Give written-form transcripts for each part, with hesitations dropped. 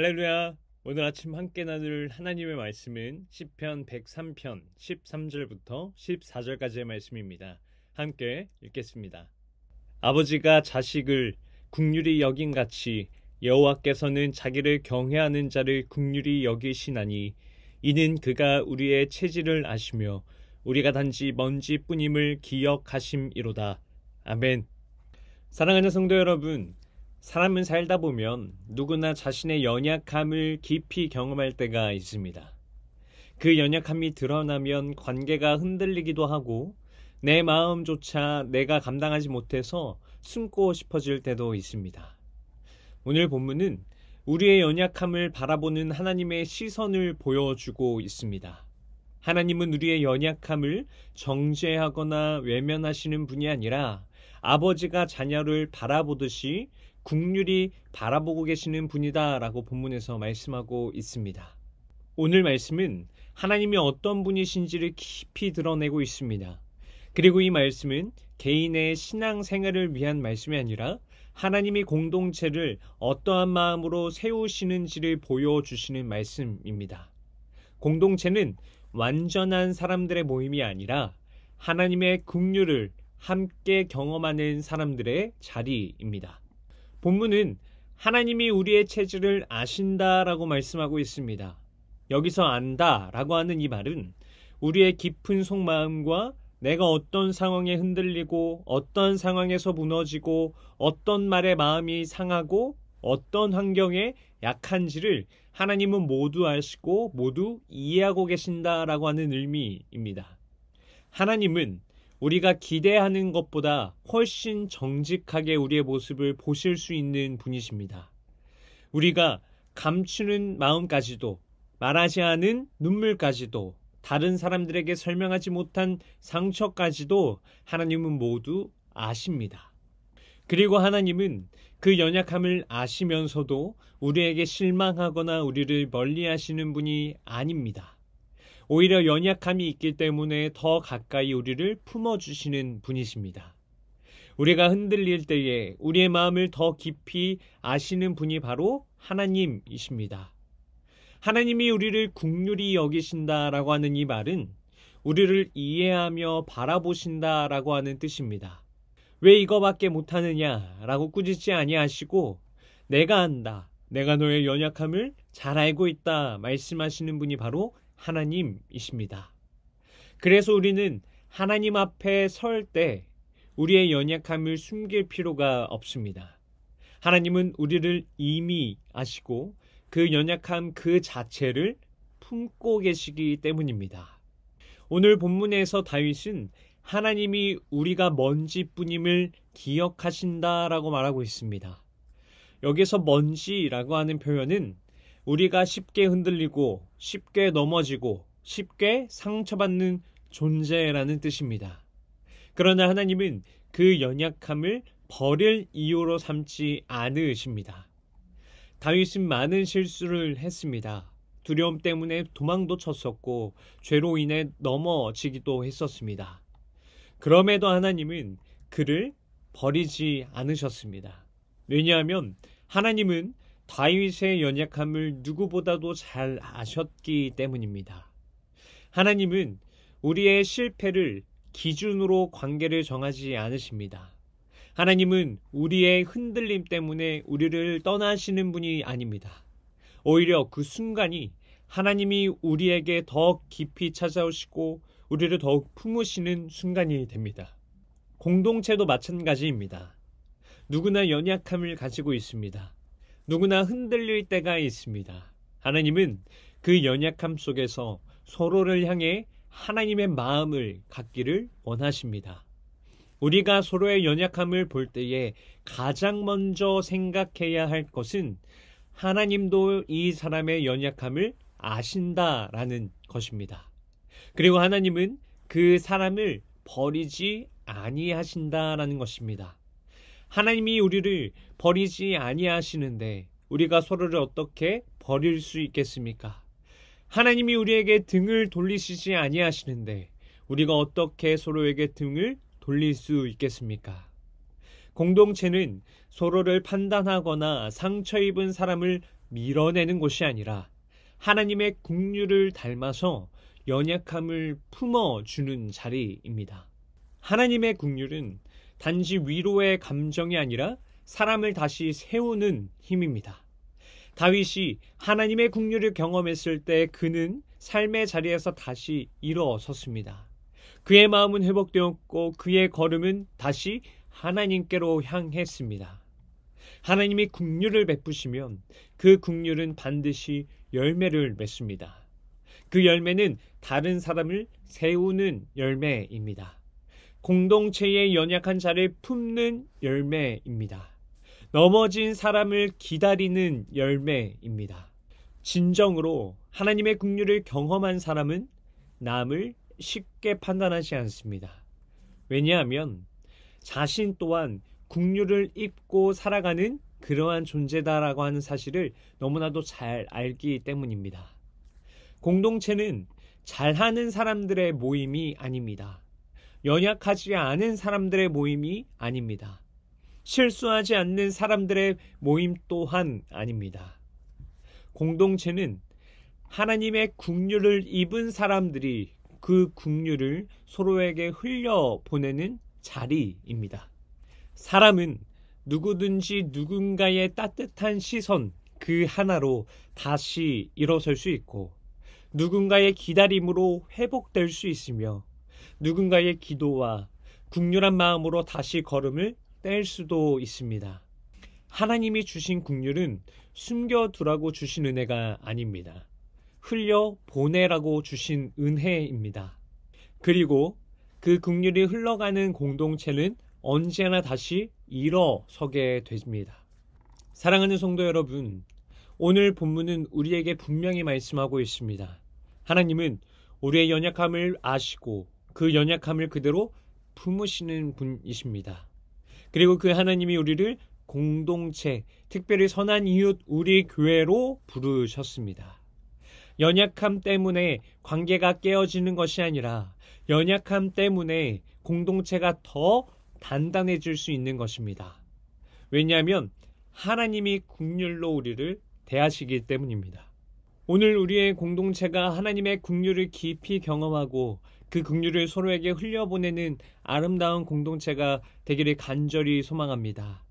할렐루야. 오늘 아침 함께 나눌 하나님의 말씀은 시편 103편 13절부터 14절까지의 말씀입니다. 함께 읽겠습니다. 아버지가 자식을 긍휼히 여김같이 여호와께서는 자기를 경외하는 자를 긍휼히 여기시나니 이는 그가 우리의 체질을 아시며 우리가 단지 먼지뿐임을 기억하심이로다. 아멘. 사랑하는 성도 여러분, 사람은 살다 보면 누구나 자신의 연약함을 깊이 경험할 때가 있습니다. 그 연약함이 드러나면 관계가 흔들리기도 하고 내 마음조차 내가 감당하지 못해서 숨고 싶어질 때도 있습니다. 오늘 본문은 우리의 연약함을 바라보는 하나님의 시선을 보여주고 있습니다. 하나님은 우리의 연약함을 정죄하거나 외면하시는 분이 아니라 아버지가 자녀를 바라보듯이 긍휼히 바라보고 계시는 분이다라고 본문에서 말씀하고 있습니다. 오늘 말씀은 하나님이 어떤 분이신지를 깊이 드러내고 있습니다. 그리고 이 말씀은 개인의 신앙생활을 위한 말씀이 아니라 하나님이 공동체를 어떠한 마음으로 세우시는지를 보여주시는 말씀입니다. 공동체는 완전한 사람들의 모임이 아니라 하나님의 긍휼을 함께 경험하는 사람들의 자리입니다. 본문은 하나님이 우리의 체질을 아신다라고 말씀하고 있습니다. 여기서 안다라고 하는 이 말은 우리의 깊은 속마음과 내가 어떤 상황에 흔들리고 어떤 상황에서 무너지고 어떤 말에 마음이 상하고 어떤 환경에 약한지를 하나님은 모두 아시고 모두 이해하고 계신다라고 하는 의미입니다. 하나님은 우리가 기대하는 것보다 훨씬 정직하게 우리의 모습을 보실 수 있는 분이십니다. 우리가 감추는 마음까지도, 말하지 않은 눈물까지도, 다른 사람들에게 설명하지 못한 상처까지도 하나님은 모두 아십니다. 그리고 하나님은 그 연약함을 아시면서도 우리에게 실망하거나 우리를 멀리하시는 분이 아닙니다. 오히려 연약함이 있기 때문에 더 가까이 우리를 품어주시는 분이십니다. 우리가 흔들릴 때에 우리의 마음을 더 깊이 아시는 분이 바로 하나님이십니다. 하나님이 우리를 긍휼히 여기신다라고 하는 이 말은 우리를 이해하며 바라보신다라고 하는 뜻입니다. 왜 이거밖에 못하느냐라고 꾸짖지 아니하시고 내가 안다, 내가 너의 연약함을 잘 알고 있다 말씀하시는 분이 바로 하나님이십니다. 그래서 우리는 하나님 앞에 설 때 우리의 연약함을 숨길 필요가 없습니다. 하나님은 우리를 이미 아시고 그 연약함 그 자체를 품고 계시기 때문입니다. 오늘 본문에서 다윗은 하나님이 우리가 먼지뿐임을 기억하신다라고 말하고 있습니다. 여기서 먼지라고 하는 표현은 우리가 쉽게 흔들리고 쉽게 넘어지고 쉽게 상처받는 존재라는 뜻입니다. 그러나 하나님은 그 연약함을 버릴 이유로 삼지 않으십니다. 다윗은 많은 실수를 했습니다. 두려움 때문에 도망도 쳤었고 죄로 인해 넘어지기도 했었습니다. 그럼에도 하나님은 그를 버리지 않으셨습니다. 왜냐하면 하나님은 다윗의 연약함을 누구보다도 잘 아셨기 때문입니다. 하나님은 우리의 실패를 기준으로 관계를 정하지 않으십니다. 하나님은 우리의 흔들림 때문에 우리를 떠나시는 분이 아닙니다. 오히려 그 순간이 하나님이 우리에게 더 깊이 찾아오시고 우리를 더욱 품으시는 순간이 됩니다. 공동체도 마찬가지입니다. 누구나 연약함을 가지고 있습니다. 누구나 흔들릴 때가 있습니다. 하나님은 그 연약함 속에서 서로를 향해 하나님의 마음을 갖기를 원하십니다. 우리가 서로의 연약함을 볼 때에 가장 먼저 생각해야 할 것은 하나님도 이 사람의 연약함을 아신다라는 것입니다. 그리고 하나님은 그 사람을 버리지 아니하신다라는 것입니다. 하나님이 우리를 버리지 아니하시는데 우리가 서로를 어떻게 버릴 수 있겠습니까? 하나님이 우리에게 등을 돌리시지 아니하시는데 우리가 어떻게 서로에게 등을 돌릴 수 있겠습니까? 공동체는 서로를 판단하거나 상처 입은 사람을 밀어내는 것이 아니라 하나님의 긍휼을 닮아서 연약함을 품어주는 자리입니다. 하나님의 긍휼은 단지 위로의 감정이 아니라 사람을 다시 세우는 힘입니다. 다윗이 하나님의 긍휼을 경험했을 때 그는 삶의 자리에서 다시 일어섰습니다. 그의 마음은 회복되었고 그의 걸음은 다시 하나님께로 향했습니다. 하나님이 긍휼을 베푸시면 그 긍휼은 반드시 열매를 맺습니다. 그 열매는 다른 사람을 세우는 열매입니다. 공동체의 연약한 자를 품는 열매입니다. 넘어진 사람을 기다리는 열매입니다. 진정으로 하나님의 긍휼을 경험한 사람은 남을 쉽게 판단하지 않습니다. 왜냐하면 자신 또한 긍휼을 입고 살아가는 그러한 존재다라고 하는 사실을 너무나도 잘 알기 때문입니다. 공동체는 잘하는 사람들의 모임이 아닙니다. 연약하지 않은 사람들의 모임이 아닙니다. 실수하지 않는 사람들의 모임 또한 아닙니다. 공동체는 하나님의 긍휼을 입은 사람들이 그 긍휼을 서로에게 흘려보내는 자리입니다. 사람은 누구든지 누군가의 따뜻한 시선 그 하나로 다시 일어설 수 있고 누군가의 기다림으로 회복될 수 있으며 누군가의 기도와 긍휼한 마음으로 다시 걸음을 뗄 수도 있습니다. 하나님이 주신 긍휼은 숨겨두라고 주신 은혜가 아닙니다. 흘려보내라고 주신 은혜입니다. 그리고 그 긍휼이 흘러가는 공동체는 언제나 다시 일어서게 됩니다. 사랑하는 성도 여러분, 오늘 본문은 우리에게 분명히 말씀하고 있습니다. 하나님은 우리의 연약함을 아시고 그 연약함을 그대로 품으시는 분이십니다. 그리고 그 하나님이 우리를 공동체, 특별히 선한 이웃 우리 교회로 부르셨습니다. 연약함 때문에 관계가 깨어지는 것이 아니라 연약함 때문에 공동체가 더 단단해질 수 있는 것입니다. 왜냐하면 하나님이 긍휼로 우리를 대하시기 때문입니다. 오늘 우리의 공동체가 하나님의 긍휼을 깊이 경험하고 그 긍휼을 서로에게 흘려보내는 아름다운 공동체가 되기를 간절히 소망합니다.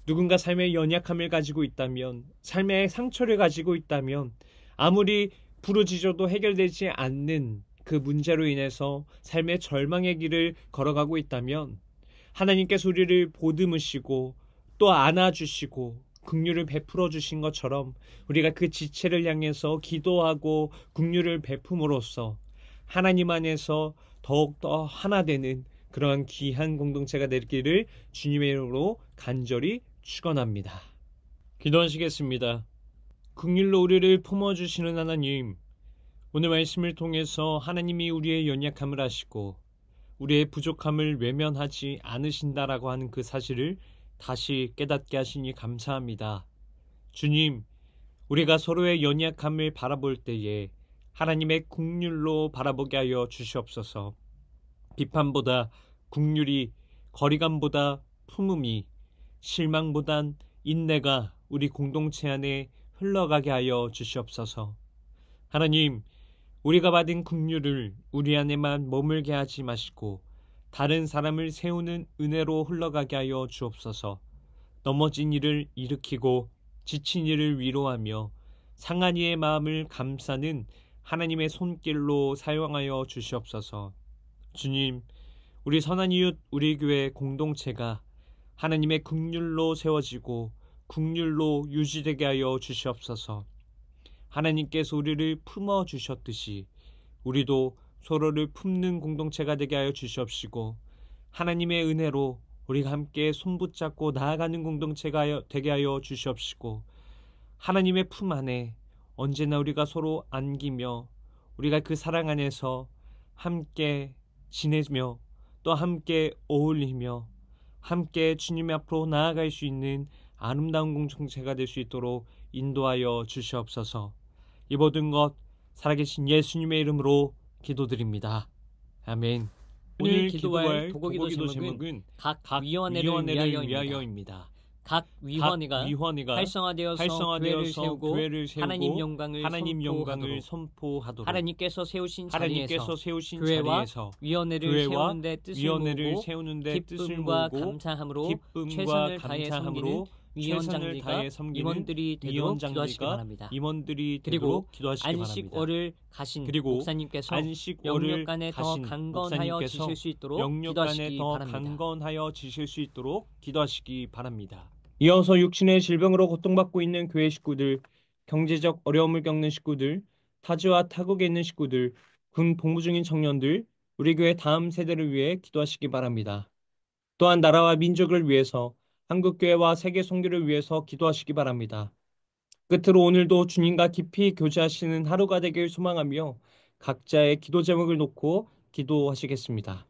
누군가 삶의 연약함을 가지고 있다면, 삶의 상처를 가지고 있다면, 아무리 부르짖어도 해결되지 않는 그 문제로 인해서 삶의 절망의 길을 걸어가고 있다면 하나님께서 우리를 보듬으시고 또 안아주시고 긍휼을 베풀어 주신 것처럼 우리가 그 지체를 향해서 기도하고 긍휼을 베품으로써 하나님 안에서 더욱더 하나 되는 그러한 귀한 공동체가 되기를 주님의 이름으로 간절히 축원합니다. 기도하시겠습니다. 긍휼로 우리를 품어주시는 하나님, 오늘 말씀을 통해서 하나님이 우리의 연약함을 아시고 우리의 부족함을 외면하지 않으신다라고 하는 그 사실을 다시 깨닫게 하시니 감사합니다. 주님, 우리가 서로의 연약함을 바라볼 때에 하나님의 긍휼로 바라보게 하여 주시옵소서. 비판보다 긍휼이, 거리감보다 품음이, 실망보단 인내가 우리 공동체 안에 흘러가게 하여 주시옵소서. 하나님, 우리가 받은 긍휼을 우리 안에만 머물게 하지 마시고 다른 사람을 세우는 은혜로 흘러가게 하여 주옵소서. 넘어진 이를 일으키고 지친 이를 위로하며 상한 이의 마음을 감싸는 하나님의 손길로 사용하여 주시옵소서. 주님, 우리 선한 이웃 우리 교회 공동체가 하나님의 긍휼로 세워지고 긍휼로 유지되게 하여 주시옵소서. 하나님께서 우리를 품어 주셨듯이 우리도 서로를 품는 공동체가 되게 하여 주시옵시고 하나님의 은혜로 우리가 함께 손붙잡고 나아가는 공동체가 되게 하여 주시옵시고 하나님의 품 안에 언제나 우리가 서로 안기며 우리가 그 사랑 안에서 함께 지내며 또 함께 어울리며 함께 주님 앞으로 나아갈 수 있는 아름다운 공동체가 될 수 있도록 인도하여 주시옵소서. 이 모든 것 살아계신 예수님의 이름으로 기도드립니다. 아멘. 오늘 기도할 도고기도 제목은 각 위원회를 위하여입니다. 각 위원회가 활성화되어서 활성화되어서 교회를 세우고 하나님 영광을 하나님 영광을 선포하도록 선포하도록 하나님께서 세우신 하나님께서 자리에서 세우신 교회와 자리에서 위원회를 교회와 세우는데 뜻을 위원회를 모으고 세우는데 뜻을 기쁨과 모으고 감사함으로 기쁨과 최선을 다해 감사함으로 섬기는 최선을 다해 위원장들과 섬기는 임원들이 되도록 기도하시기 바랍니다. 임원들이 그리고 되도록 기도하시기 바랍니다. 안식월을 가신 그리고 목사님께서 안식월을 영육간에 더 가신 강건하여 목사님께서 지실 수 있도록 영육간에 기도하시기 더 바랍니다. 강건하여 지실 수 있도록 기도하시기 바랍니다. 이어서 육신의 질병으로 고통받고 있는 교회 식구들, 경제적 어려움을 겪는 식구들, 타지와 타국에 있는 식구들, 군 복무 중인 청년들, 우리 교회 다음 세대를 위해 기도하시기 바랍니다. 또한 나라와 민족을 위해서 한국교회와 세계 선교를 위해서 기도하시기 바랍니다. 끝으로 오늘도 주님과 깊이 교제하시는 하루가 되길 소망하며 각자의 기도 제목을 놓고 기도하시겠습니다.